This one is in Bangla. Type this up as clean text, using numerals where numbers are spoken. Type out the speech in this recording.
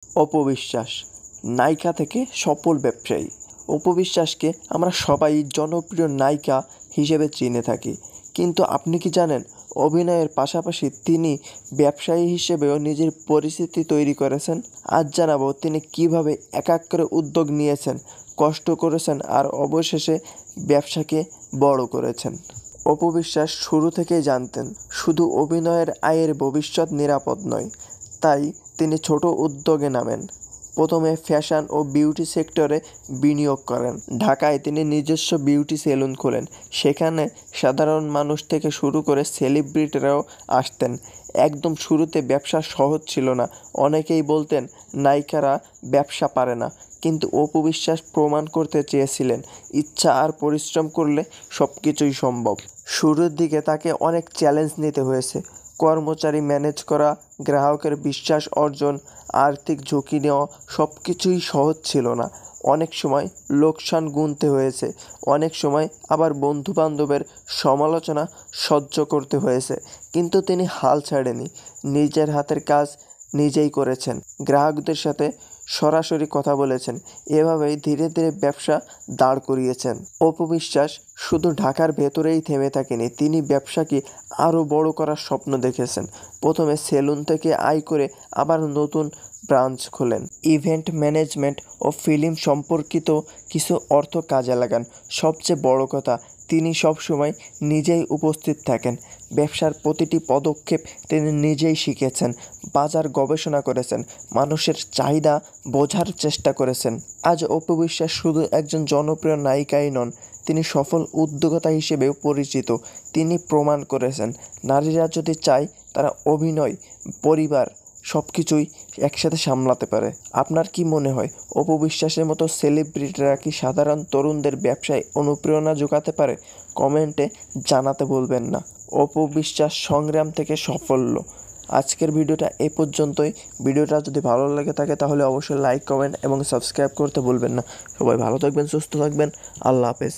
অপবিশ্বাস নায়িকা থেকে সফল ব্যবসায়ী। অপবিশ্বাসকে আমরা সবাই জনপ্রিয় নায়িকা হিসেবে চিনে থাকি, কিন্তু আপনি কি জানেন অভিনয়ের পাশাপাশি তিনি ব্যবসায়ী হিসেবেও নিজের পরিচিতি তৈরি করেছেন। আজ জানাবো তিনি কিভাবে এক এক করে উদ্যোগ নিয়েছেন, কষ্ট করেছেন আর অবশেষে ব্যবসাকে বড় করেছেন। অপবিশ্বাস শুরু থেকেই জানতেন শুধু অভিনয়ের আয়ের ভবিষ্যৎ নিরাপদ নয়, তাই তিনি ছোট উদ্যোগে নামেন। প্রথমে ফ্যাশন ও বিউটি সেক্টরে বিনিয়োগ করেন। ঢাকায় তিনি নিজস্ব বিউটি সেলুন খোলেন। সেখানে সাধারণ মানুষ থেকে শুরু করে সেলিব্রিটিরাও আসতেন। একদম শুরুতে ব্যবসা সহজ ছিল না। অনেকেই বলতেন নায়িকারা ব্যবসা পারে না, কিন্তু অপবিশ্বাস প্রমাণ করতে চেয়েছিলেন ইচ্ছা আর পরিশ্রম করলে সব কিছুই সম্ভব। শুরুর দিকে তাকে অনেক চ্যালেঞ্জ নিতে হয়েছে। কর্মচারী ম্যানেজ করা, গ্রাহকের বিশ্বাস অর্জন, আর্থিক ঝুঁকি নেওয়া সব কিছুই সহজ ছিল না। অনেক সময় লোকসান গুনতে হয়েছে, অনেক সময় আবার বন্ধুবান্ধবের সমালোচনা সহ্য করতে হয়েছে, কিন্তু তিনি হাল ছাড়েনি। নিজের হাতের কাজ নিজেই করেছেন, গ্রাহকদের সাথে সরাসরি কথা বলেছেন। এভাবেই ধীরে ধীরে ব্যবসা দাঁড় করিয়েছেন। অপবিশ্বাস শুধু ঢাকার ভেতরেই থেমে থাকেনি, তিনি ব্যবসাকে আরও বড় করার স্বপ্ন দেখেছেন। প্রথমে সেলুন থেকে আয় করে আবার নতুন ব্রাঞ্চ খোলেন। ইভেন্ট ম্যানেজমেন্ট ও ফিল্ম সম্পর্কিত কিছু অর্থ কাজে লাগান। সবচেয়ে বড় কথা, তিনি সবসময় নিজেই উপস্থিত থাকেন। ব্যবসার প্রতিটি পদক্ষেপ তিনি নিজেই শিখেছেন, বাজার গবেষণা করেছেন, মানুষের চাহিদা বোঝার চেষ্টা করেছেন। আজ অপবিশ্বাস শুধু একজন জনপ্রিয় নায়িকাই নন, তিনি সফল উদ্যোক্তা হিসেবেও পরিচিত। তিনি প্রমাণ করেছেন নারীরা যদি চায় তারা অভিনয়, পরিবার সব কিছুই একসাথে সামলাতে পারে। আপনার কি মনে হয় অপবিশ্বাসের মতো সেলিব্রিটিরা কি সাধারণ তরুণদের ব্যবসায় অনুপ্রেরণা জোগাতে পারে? কমেন্টে জানাতে ভুলবেন না। অপবিশ্বাস সংগ্রাম থেকে সাফল্য। আজকের ভিডিওটা এই পর্যন্তই। ভিডিওটা যদি ভালো লেগে থাকে তাহলে অবশ্যই লাইক, কমেন্ট এবং সাবস্ক্রাইব করতে ভুলবেন না। সবাই ভালো থাকবেন, সুস্থ থাকবেন। আল্লাহ হাফেজ।